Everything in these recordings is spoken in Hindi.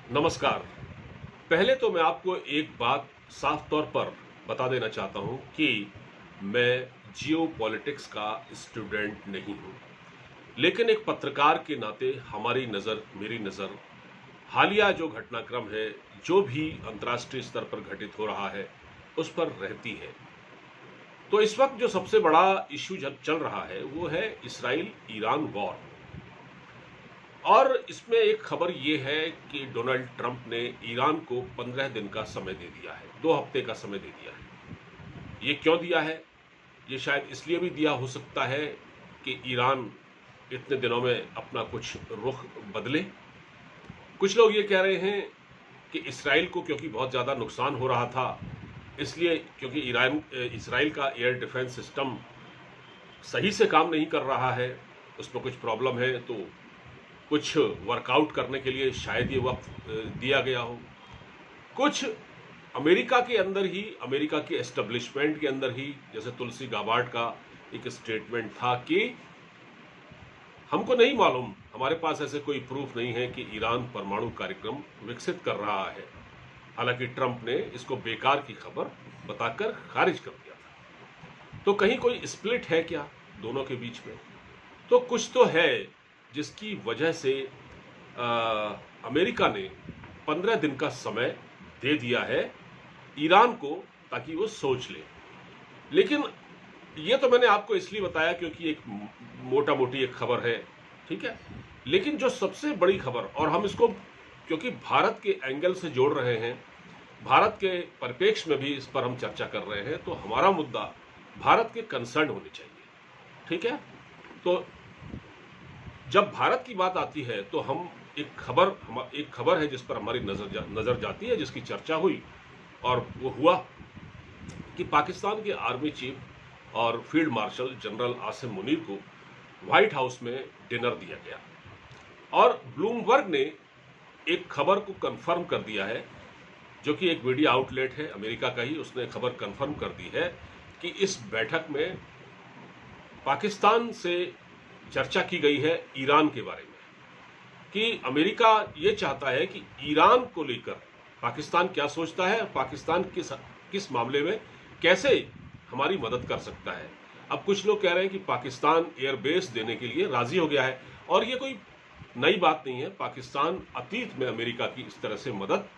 नमस्कार। पहले तो मैं आपको एक बात साफ तौर पर बता देना चाहता हूं कि मैं जियोपॉलिटिक्स का स्टूडेंट नहीं हूं, लेकिन एक पत्रकार के नाते मेरी नज़र हालिया जो घटनाक्रम है, जो भी अंतर्राष्ट्रीय स्तर पर घटित हो रहा है, उस पर रहती है। तो इस वक्त जो सबसे बड़ा इश्यू जब चल रहा है वो है इसराइल ईरान वॉर। और इसमें एक खबर ये है कि डोनाल्ड ट्रंप ने ईरान को 15 दिन का समय दे दिया है, 2 हफ्ते का समय दे दिया है। ये क्यों दिया है? ये शायद इसलिए भी दिया हो सकता है कि ईरान इतने दिनों में अपना कुछ रुख बदले। कुछ लोग ये कह रहे हैं कि इसराइल को क्योंकि बहुत ज़्यादा नुकसान हो रहा था, इसलिए क्योंकि इसराइल का एयर डिफेंस सिस्टम सही से काम नहीं कर रहा है, उसमें कुछ प्रॉब्लम है, तो कुछ वर्कआउट करने के लिए शायद ये वक्त दिया गया हो। कुछ अमेरिका के अंदर ही, अमेरिका की एस्टेब्लिशमेंट के अंदर ही, जैसे तुलसी गाबार्ड का एक स्टेटमेंट था कि हमको नहीं मालूम, हमारे पास ऐसे कोई प्रूफ नहीं है कि ईरान परमाणु कार्यक्रम विकसित कर रहा है। हालांकि ट्रंप ने इसको बेकार की खबर बताकर खारिज कर दिया था। तो कहीं कोई स्प्लिट है क्या दोनों के बीच में? तो कुछ तो है जिसकी वजह से अमेरिका ने 15 दिन का समय दे दिया है ईरान को, ताकि वो सोच ले। लेकिन ये तो मैंने आपको इसलिए बताया क्योंकि एक मोटा मोटी एक खबर है, ठीक है। लेकिन जो सबसे बड़ी खबर, और हम इसको क्योंकि भारत के एंगल से जोड़ रहे हैं, भारत के परिप्रेक्ष्य में भी इस पर हम चर्चा कर रहे हैं, तो हमारा मुद्दा भारत के कंसर्न होने चाहिए, ठीक है। तो जब भारत की बात आती है तो हम एक खबर है जिस पर हमारी नजर जाती है, जिसकी चर्चा हुई, और वो हुआ कि पाकिस्तान के आर्मी चीफ और field marshal general Asim Munir को व्हाइट हाउस में डिनर दिया गया। और ब्लूमबर्ग ने एक खबर को कंफर्म कर दिया है, जो कि एक मीडिया आउटलेट है अमेरिका का ही, उसने खबर कंफर्म कर दी है कि इस बैठक में पाकिस्तान से चर्चा की गई है ईरान के बारे में, कि अमेरिका ये चाहता है कि ईरान को लेकर पाकिस्तान क्या सोचता है, पाकिस्तान किस मामले में कैसे हमारी मदद कर सकता है। अब कुछ लोग कह रहे हैं कि पाकिस्तान एयरबेस देने के लिए राजी हो गया है, और ये कोई नई बात नहीं है। पाकिस्तान अतीत में अमेरिका की इस तरह से मदद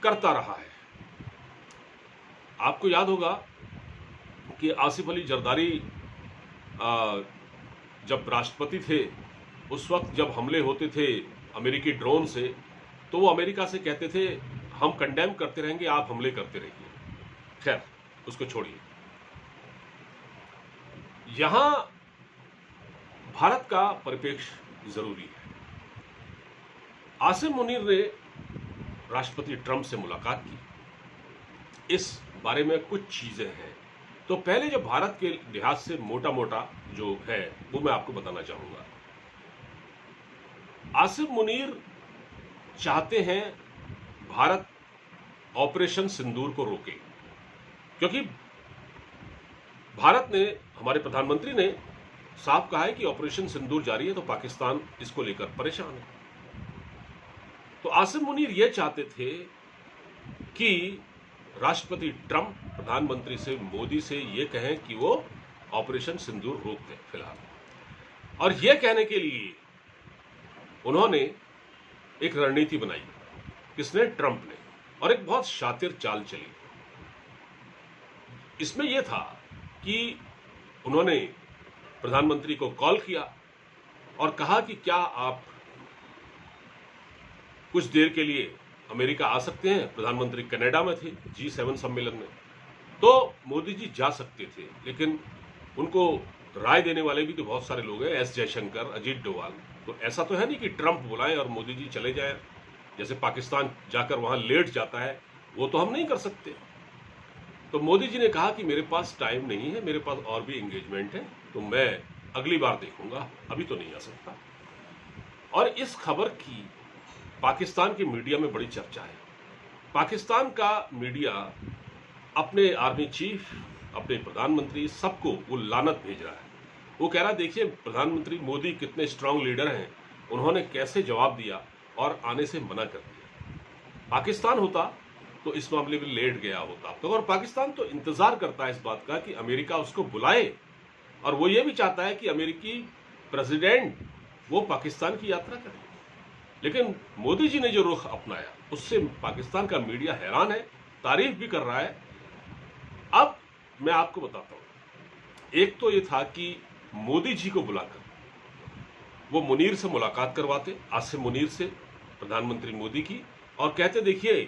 करता रहा है। आपको याद होगा कि आसिफ अली जरदारी जब राष्ट्रपति थे, उस वक्त जब हमले होते थे अमेरिकी ड्रोन से, तो वो अमेरिका से कहते थे हम कंडेम करते रहेंगे, आप हमले करते रहिए। खैर, उसको छोड़िए। यहां भारत का परिप्रेक्ष्य जरूरी है। आसिम मुनीर ने राष्ट्रपति ट्रंप से मुलाकात की, इस बारे में कुछ चीजें हैं। तो पहले जो भारत के लिहाज से मोटा मोटा जो है वो मैं आपको बताना चाहूंगा। आसिम मुनीर चाहते हैं भारत ऑपरेशन सिंदूर को रोके, क्योंकि भारत ने, हमारे प्रधानमंत्री ने साफ कहा है कि ऑपरेशन सिंदूर जारी है, तो पाकिस्तान इसको लेकर परेशान है। तो आसिम मुनीर यह चाहते थे कि राष्ट्रपति ट्रंप प्रधानमंत्री से, मोदी से ये कहें कि वो ऑपरेशन सिंदूर रोक दें फिलहाल। और यह कहने के लिए उन्होंने एक रणनीति बनाई, किसने? ट्रंप ने। और एक बहुत शातिर चाल चली। इसमें यह था कि उन्होंने प्रधानमंत्री को कॉल किया और कहा कि क्या आप कुछ देर के लिए अमेरिका आ सकते हैं। प्रधानमंत्री कनाडा में थे G7 सम्मेलन में, तो मोदी जी जा सकते थे, लेकिन उनको राय देने वाले भी तो बहुत सारे लोग हैं, एस जयशंकर, अजीत डोवाल। तो ऐसा तो है नहीं कि ट्रंप बुलाएं और मोदी जी चले जाएं, जैसे पाकिस्तान जाकर वहां लेट जाता है, वो तो हम नहीं कर सकते। तो मोदी जी ने कहा कि मेरे पास टाइम नहीं है, मेरे पास और भी एंगेजमेंट है, तो मैं अगली बार देखूंगा, अभी तो नहीं आ सकता। और इस खबर की पाकिस्तान की मीडिया में बड़ी चर्चा है। पाकिस्तान का मीडिया अपने आर्मी चीफ, अपने प्रधानमंत्री, सबको वो लानत भेज रहा है। वो कह रहा है देखिए प्रधानमंत्री मोदी कितने स्ट्रांग लीडर हैं, उन्होंने कैसे जवाब दिया और आने से मना कर दिया। पाकिस्तान होता तो इस मामले में लेट गया होता अब तक। और पाकिस्तान तो इंतजार करता है इस बात का कि अमेरिका उसको बुलाए, और वो ये भी चाहता है कि अमेरिकी प्रेसिडेंट वो पाकिस्तान की यात्रा करे। लेकिन मोदी जी ने जो रुख अपनाया उससे पाकिस्तान का मीडिया हैरान है, तारीफ भी कर रहा है। अब मैं आपको बताता हूं, एक तो ये था कि मोदी जी को बुलाकर वो मुनीर से मुलाकात करवाते, आसिम मुनीर से, प्रधानमंत्री मोदी की, और कहते देखिए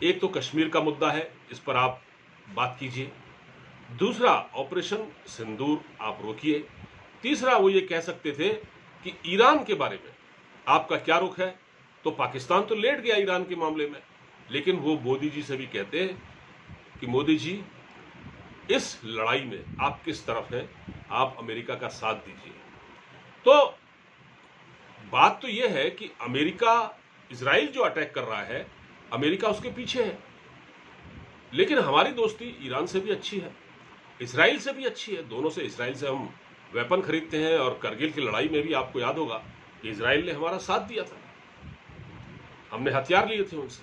एक तो कश्मीर का मुद्दा है, इस पर आप बात कीजिए, दूसरा ऑपरेशन सिंदूर आप रोकिए, तीसरा वो ये कह सकते थे कि ईरान के बारे में आपका क्या रुख है। तो पाकिस्तान तो लेट गया ईरान के मामले में, लेकिन वो मोदी जी से भी कहते हैं कि मोदी जी इस लड़ाई में आप किस तरफ हैं, आप अमेरिका का साथ दीजिए। तो बात तो यह है कि अमेरिका, इजराइल जो अटैक कर रहा है, अमेरिका उसके पीछे है, लेकिन हमारी दोस्ती ईरान से भी अच्छी है, इजराइल से भी अच्छी है। दोनों से, इजराइल से हम वेपन खरीदते हैं, और करगिल की लड़ाई में भी आपको याद होगा कि इजराइल ने हमारा साथ दिया था, हमने हथियार लिए थे उनसे।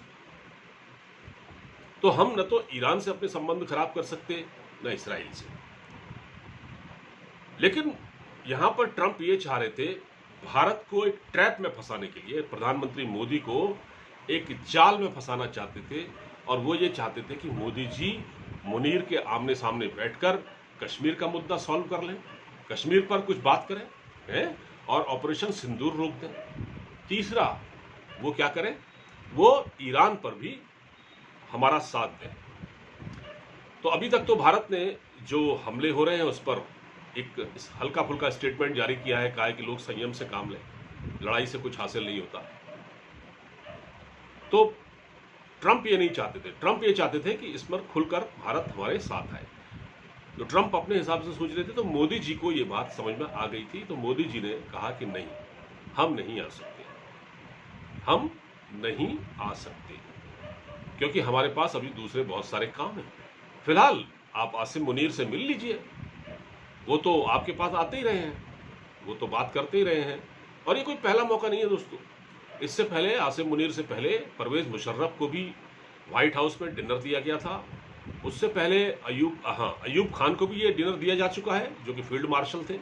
तो हम न तो ईरान से अपने संबंध खराब कर सकते न इजराइल से। लेकिन यहां पर ट्रंप ये चाह रहे थे, भारत को एक ट्रैप में फंसाने के लिए, प्रधानमंत्री मोदी को एक जाल में फंसाना चाहते थे, और वो ये चाहते थे कि मोदी जी मुनीर के आमने सामने बैठकर कश्मीर का मुद्दा सॉल्व कर लें, कश्मीर पर कुछ बात करें हैं, और ऑपरेशन सिंदूर रोक दें। तीसरा वो क्या करें, वो ईरान पर भी हमारा साथ दें। तो अभी तक तो भारत ने जो हमले हो रहे हैं उस पर एक हल्का फुल्का स्टेटमेंट जारी किया है, कहा है कि लोग संयम से काम लें, लड़ाई से कुछ हासिल नहीं होता। तो ट्रंप ये नहीं चाहते थे, ट्रंप ये चाहते थे कि इस पर खुलकर भारत हमारे साथ आए। तो ट्रंप अपने हिसाब से सोच रहे थे, तो मोदी जी को ये बात समझ में आ गई थी। तो मोदी जी ने कहा कि नहीं, हम नहीं आ सकते, हम नहीं आ सकते, क्योंकि हमारे पास अभी दूसरे बहुत सारे काम हैं। फिलहाल आप आसिम मुनीर से मिल लीजिए, वो तो आपके पास आते ही रहे हैं, वो तो बात करते ही रहे हैं, और ये कोई पहला मौका नहीं है दोस्तों। इससे पहले, आसिम मुनीर से पहले, परवेज मुशर्रफ को भी व्हाइट हाउस में डिनर दिया गया था। उससे पहले अयूब खान को भी ये डिनर दिया जा चुका है, जो कि फील्ड मार्शल थे,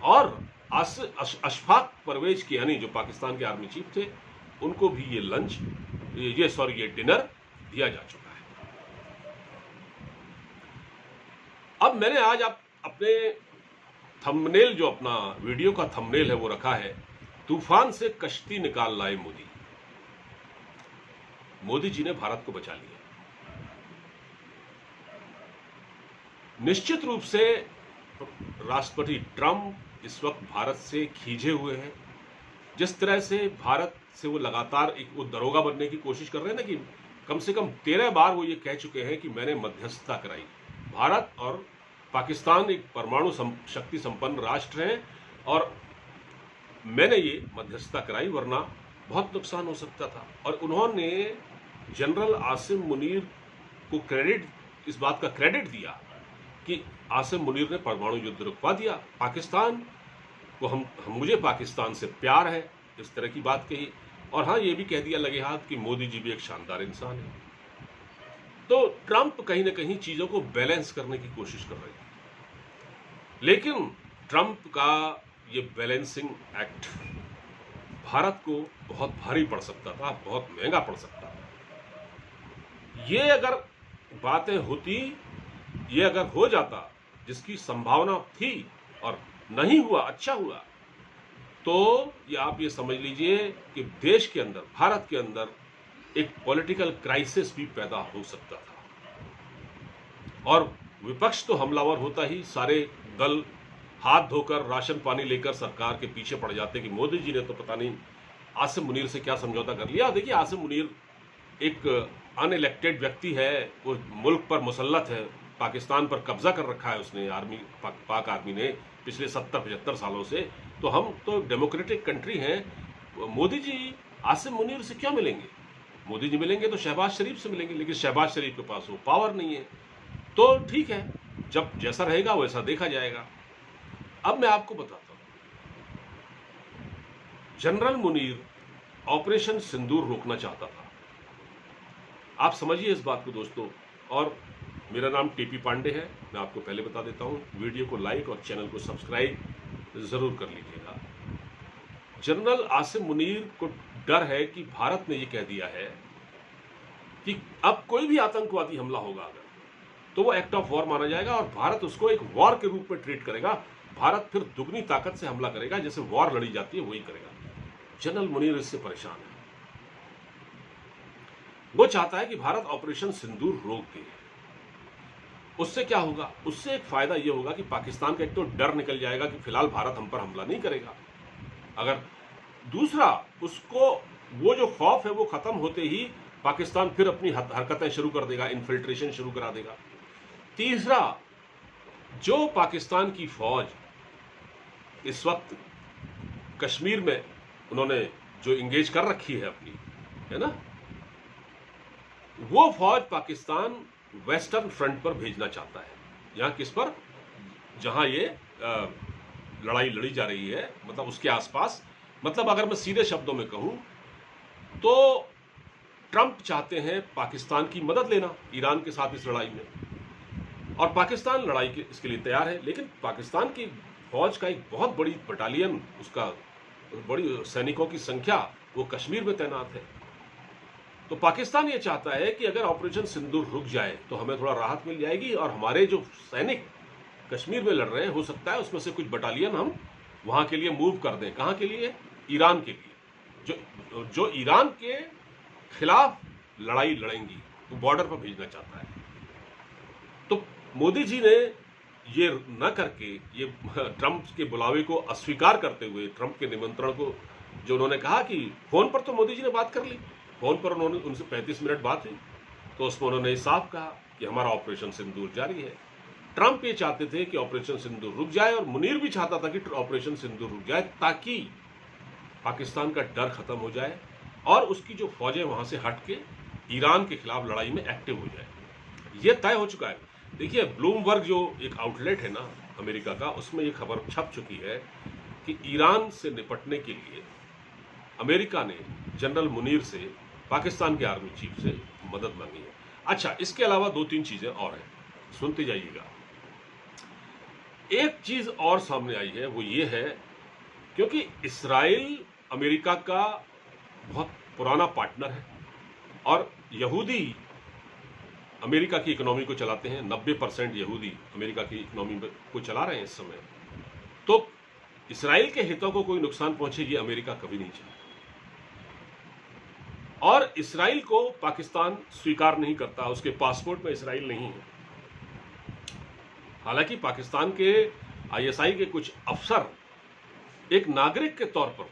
और अशफाक परवेज कियानी जो पाकिस्तान के आर्मी चीफ थे, उनको भी ये ये डिनर दिया जा चुका है। अब मैंने आज अपने थंबनेल, जो अपना वीडियो का थंबनेल है, वो रखा है, तूफान से कश्ती निकाल लाए मोदी। मोदी जी ने भारत को बचा लिया। निश्चित रूप से राष्ट्रपति ट्रंप इस वक्त भारत से खींचे हुए हैं। जिस तरह से भारत से वो लगातार वो दरोगा बनने की कोशिश कर रहे हैं ना, कि कम से कम 13 बार वो ये कह चुके हैं कि मैंने मध्यस्थता कराई। भारत और पाकिस्तान एक परमाणु शक्ति संपन्न राष्ट्र हैं, और मैंने ये मध्यस्थता कराई, वरना बहुत नुकसान हो सकता था। और उन्होंने जनरल आसिम मुनीर को इस बात का क्रेडिट दिया कि आसिम मुनीर ने परमाणु युद्ध रुकवा दिया। पाकिस्तान को मुझे पाकिस्तान से प्यार है, इस तरह की बात कही। और हाँ, ये भी कह दिया लगे हाथ कि मोदी जी भी एक शानदार इंसान है। तो ट्रंप कहीं ना कहीं चीजों को बैलेंस करने की कोशिश कर रहे हैं, लेकिन ट्रंप का ये बैलेंसिंग एक्ट भारत को बहुत भारी पड़ सकता था, बहुत महंगा पड़ सकता था। ये अगर बातें होती, ये अगर हो जाता, जिसकी संभावना थी और नहीं हुआ, अच्छा हुआ, तो ये आप ये समझ लीजिए कि देश के अंदर, भारत के अंदर एक पॉलिटिकल क्राइसिस भी पैदा हो सकता था। और विपक्ष तो हमलावर होता ही, सारे दल हाथ धोकर राशन पानी लेकर सरकार के पीछे पड़ जाते कि मोदी जी ने तो पता नहीं आसिम मुनीर से क्या समझौता कर लिया। देखिए, आसिम मुनीर एक अनइलेक्टेड व्यक्ति है, वो मुल्क पर मुसल्लत है, पाकिस्तान पर कब्जा कर रखा है उसने, पाक आर्मी ने पिछले 70-75 सालों से। तो हम तो डेमोक्रेटिक कंट्री हैं। मोदी जी आसिम मुनीर से क्यों मिलेंगे? मोदी जी मिलेंगे तो शहबाज शरीफ से मिलेंगे, लेकिन शहबाज शरीफ के पास वो पावर नहीं है। तो ठीक है, जब जैसा रहेगा वैसा देखा जाएगा। अब मैं आपको बताता हूं, जनरल मुनीर ऑपरेशन सिंदूर रोकना चाहता था, आप समझिए इस बात को दोस्तों। और मेरा नाम टीपी पांडे है, मैं आपको पहले बता देता हूँ। वीडियो को लाइक और चैनल को सब्सक्राइब ज़रूर कर लीजिएगा। जनरल आसिम मुनीर को डर है कि भारत ने ये कह दिया है कि अब कोई भी आतंकवादी हमला होगा अगर, तो वो एक्ट ऑफ वॉर माना जाएगा और भारत उसको एक वॉर के रूप में ट्रीट करेगा। भारत फिर दुगनी ताकत से हमला करेगा, जैसे वॉर लड़ी जाती है वही करेगा। जनरल मुनीर इससे परेशान है। वो चाहता है कि भारत ऑपरेशन सिंदूर रोक दे। उससे क्या होगा? उससे एक फायदा यह होगा कि पाकिस्तान का एक तो डर निकल जाएगा कि फिलहाल भारत हम पर हमला नहीं करेगा। अगर दूसरा, उसको वो जो खौफ है वो खत्म होते ही पाकिस्तान फिर अपनी हरकतें शुरू कर देगा, इन्फिल्ट्रेशन शुरू करा देगा। तीसरा, जो पाकिस्तान की फौज इस वक्त कश्मीर में उन्होंने जो इंगेज कर रखी है अपनी, है ना, वो फौज पाकिस्तान वेस्टर्न फ्रंट पर भेजना चाहता है। यहां किस पर? जहां ये लड़ाई लड़ी जा रही है, मतलब उसके आसपास। मतलब अगर मैं सीधे शब्दों में कहूं तो ट्रंप चाहते हैं पाकिस्तान की मदद लेना ईरान के साथ इस लड़ाई में, और पाकिस्तान लड़ाई के इसके लिए तैयार है। लेकिन पाकिस्तान की फौज का एक बहुत बड़ी बटालियन, उसका बड़ी सैनिकों की संख्या वो कश्मीर में तैनात है। तो पाकिस्तान ये चाहता है कि अगर ऑपरेशन सिंदूर रुक जाए तो हमें थोड़ा राहत मिल जाएगी, और हमारे जो सैनिक कश्मीर में लड़ रहे हैं, हो सकता है उसमें से कुछ बटालियन हम वहां के लिए मूव कर दें। कहां के लिए? ईरान के लिए, जो ईरान के खिलाफ लड़ाई लड़ेंगी, वो बॉर्डर पर भेजना चाहता है। तो मोदी जी ने ये न करके, ये ट्रंप के बुलावे को अस्वीकार करते हुए, ट्रंप के निमंत्रण को, जो उन्होंने कहा कि फोन पर तो मोदी जी ने बात कर ली, फोन पर उन्होंने उनसे 35 मिनट बात हुई, तो उसमें उन्होंने साफ कहा कि हमारा ऑपरेशन सिंदूर जारी है। ट्रंप ये चाहते थे कि ऑपरेशन सिंदूर रुक जाए, और मुनीर भी चाहता था कि ऑपरेशन सिंदूर रुक जाए, ताकि पाकिस्तान का डर खत्म हो जाए और उसकी जो फौजें वहां से हट के ईरान के खिलाफ लड़ाई में एक्टिव हो जाए। यह तय हो चुका है। देखिए, ब्लूमबर्ग जो एक आउटलेट है ना अमेरिका का, उसमें यह खबर छप चुकी है कि ईरान से निपटने के लिए अमेरिका ने जनरल मुनीर से, पाकिस्तान के आर्मी चीफ से मदद मांगी है। अच्छा, इसके अलावा 2-3 चीजें और हैं, सुनते जाइएगा। एक चीज और सामने आई है, वो ये है, क्योंकि इस्राइल अमेरिका का बहुत पुराना पार्टनर है और यहूदी अमेरिका की इकोनॉमी को चलाते हैं। 90% यहूदी अमेरिका की इकोनॉमी को चला रहे हैं इस समय। तो इस्राइल के हितों को कोई नुकसान पहुंचे, ये अमेरिका कभी नहीं चाहता, और इस्राइल को पाकिस्तान स्वीकार नहीं करता, उसके पासपोर्ट में इस्राइल नहीं है। हालांकि पाकिस्तान के आईएसआई के कुछ अफसर एक नागरिक के तौर पर,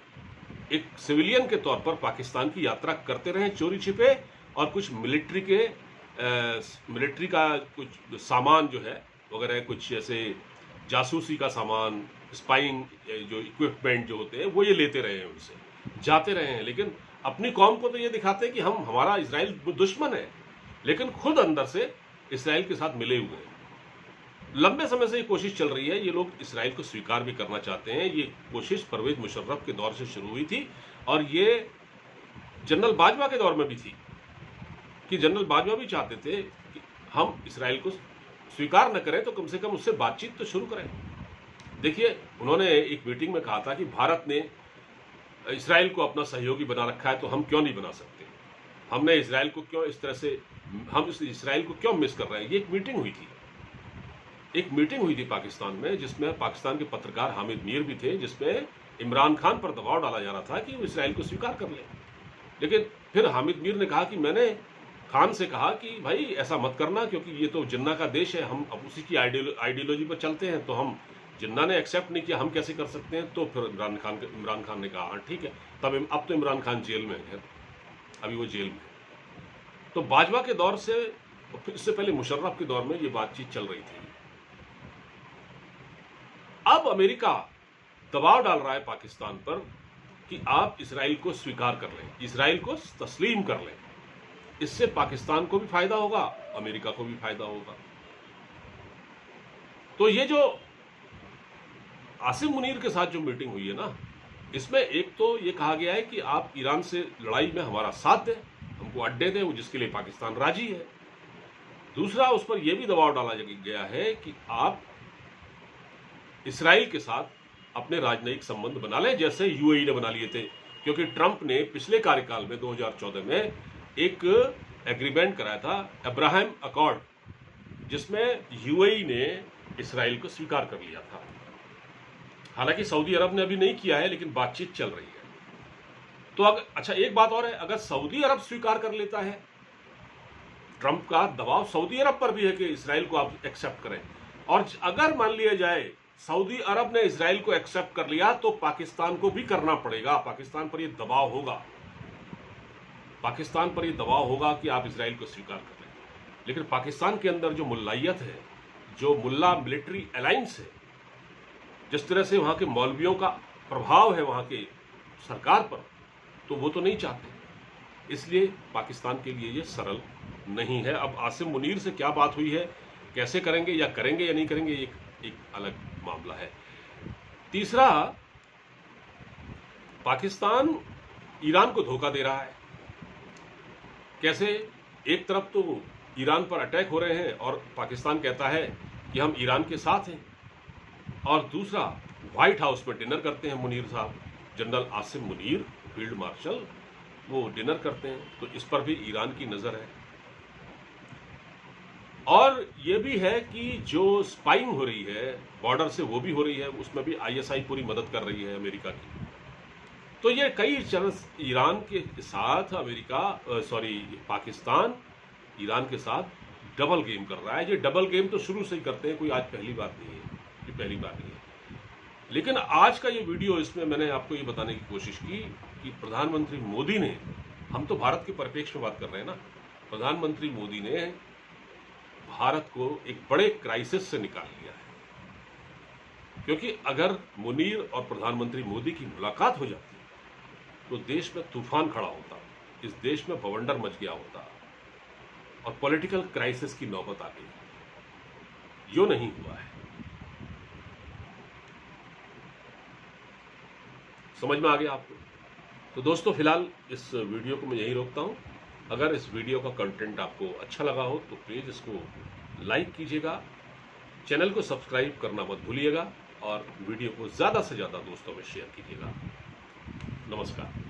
एक सिविलियन के तौर पर पाकिस्तान की यात्रा करते रहे चोरी छिपे, और कुछ मिलिट्री का कुछ सामान जो है वगैरह, कुछ जैसे जासूसी का सामान, स्पाइंग जो इक्विपमेंट जो होते हैं, वो ये लेते रहे हैं, उनसे जाते रहे हैं। लेकिन अपनी कौम को तो ये दिखाते हैं कि हमारा इजराइल दुश्मन है, लेकिन खुद अंदर से इजराइल के साथ मिले हुए हैं। लंबे समय से ये कोशिश चल रही है, ये लोग इजराइल को स्वीकार भी करना चाहते हैं। ये कोशिश परवेज मुशर्रफ के दौर से शुरू हुई थी, और ये जनरल बाजवा के दौर में भी थी, कि जनरल बाजवा भी चाहते थे कि हम इजराइल को स्वीकार न करें तो कम से कम उससे बातचीत तो शुरू करें। देखिए, उन्होंने एक मीटिंग में कहा था कि भारत ने इजराइल को अपना सहयोगी बना रखा है, तो हम क्यों नहीं बना सकते, हमने इजराइल को क्यों इस तरह से, हम इस इजराइल को क्यों मिस कर रहे हैं। ये एक मीटिंग हुई थी पाकिस्तान में, जिसमें पाकिस्तान के पत्रकार हामिद मीर भी थे, जिसमें इमरान खान पर दबाव डाला जा रहा था कि वो इजराइल को स्वीकार कर ले। लेकिन फिर हामिद मीर ने कहा कि मैंने खान से कहा कि भाई ऐसा मत करना, क्योंकि ये तो जिन्ना का देश है, हम अब उसी की आइडियोलॉजी पर चलते हैं, तो हम, जिन्ना ने एक्सेप्ट नहीं किया, हम कैसे कर सकते हैं। तो फिर इमरान खान ने कहा हाँ ठीक है। तब अब तो इमरान खान जेल में है, अभी वो जेल में है। तो बाजवा के दौर से, फिर इससे पहले मुशर्रफ के दौर में ये बातचीत चल रही थी। अब अमेरिका दबाव डाल रहा है पाकिस्तान पर कि आप इजराइल को स्वीकार कर लें, इजराइल को तस्लीम कर लें। इससे पाकिस्तान को भी फायदा होगा, अमेरिका को भी फायदा होगा। तो ये जो आसिम मुनीर के साथ जो मीटिंग हुई है ना, इसमें एक तो ये कहा गया है कि आप ईरान से लड़ाई में हमारा साथ दें, हमको अड्डे दें, जिसके लिए पाकिस्तान राजी है। दूसरा, उस पर यह भी दबाव डाला गया है कि आप इसराइल के साथ अपने राजनयिक संबंध बना लें, जैसे यूएई ने बना लिए थे, क्योंकि ट्रंप ने पिछले कार्यकाल में 2014 में एक एग्रीमेंट कराया था, अब्राहम अकॉर्ड, जिसमें यूएई ने इसराइल को स्वीकार कर लिया था। हालांकि सऊदी अरब ने अभी नहीं किया है, लेकिन बातचीत चल रही है। तो अच्छा, एक बात और है, अगर सऊदी अरब स्वीकार कर लेता है, ट्रंप का दबाव सऊदी अरब पर भी है कि इसराइल को आप एक्सेप्ट करें, और अगर मान लिया जाए सऊदी अरब ने इसराइल को एक्सेप्ट कर लिया, तो पाकिस्तान को भी करना पड़ेगा। पाकिस्तान पर यह दबाव होगा, पाकिस्तान पर यह दबाव होगा कि आप इसराइल को स्वीकार कर लें। लेकिन पाकिस्तान के अंदर जो मुल्लायत है, जो मुल्ला मिलिट्री अलायंस है, जिस तरह से वहां के मौलवियों का प्रभाव है वहां के सरकार पर, तो वो तो नहीं चाहते। इसलिए पाकिस्तान के लिए ये सरल नहीं है। अब आसिम मुनीर से क्या बात हुई है, कैसे करेंगे या नहीं करेंगे, एक अलग मामला है। तीसरा, पाकिस्तान ईरान को धोखा दे रहा है। कैसे? एक तरफ तो ईरान पर अटैक हो रहे हैं और पाकिस्तान कहता है कि हम ईरान के साथ हैं, और दूसरा, व्हाइट हाउस में डिनर करते हैं मुनीर साहब, general Asim Munir, field marshal, वो डिनर करते हैं। तो इस पर भी ईरान की नजर है। और ये भी है कि जो स्पाइंग हो रही है बॉर्डर से, वो भी हो रही है, उसमें भी आईएसआई पूरी मदद कर रही है अमेरिका की। तो ये कई चरण ईरान के साथ पाकिस्तान ईरान के साथ डबल गेम कर रहा है। ये डबल गेम तो शुरू से ही करते हैं, कोई आज पहली बात नहीं है, ये पहली बार नहीं है। लेकिन आज का ये वीडियो, इसमें मैंने आपको ये बताने की कोशिश की कि प्रधानमंत्री मोदी ने, हम तो भारत के परिप्रेक्ष्य में बात कर रहे हैं ना, प्रधानमंत्री मोदी ने भारत को एक बड़े क्राइसिस से निकाल लिया है। क्योंकि अगर मुनीर और प्रधानमंत्री मोदी की मुलाकात हो जाती तो देश में तूफान खड़ा होता, इस देश में बवंडर मच गया होता और पॉलिटिकल क्राइसिस की नौबत आ गई। यो नहीं हुआ है। समझ में आ गया आपको? तो दोस्तों, फिलहाल इस वीडियो को मैं यहीं रोकता हूं। अगर इस वीडियो का कंटेंट आपको अच्छा लगा हो तो प्लीज़ इसको लाइक कीजिएगा, चैनल को सब्सक्राइब करना मत भूलिएगा, और वीडियो को ज़्यादा से ज़्यादा दोस्तों में शेयर कीजिएगा। नमस्कार।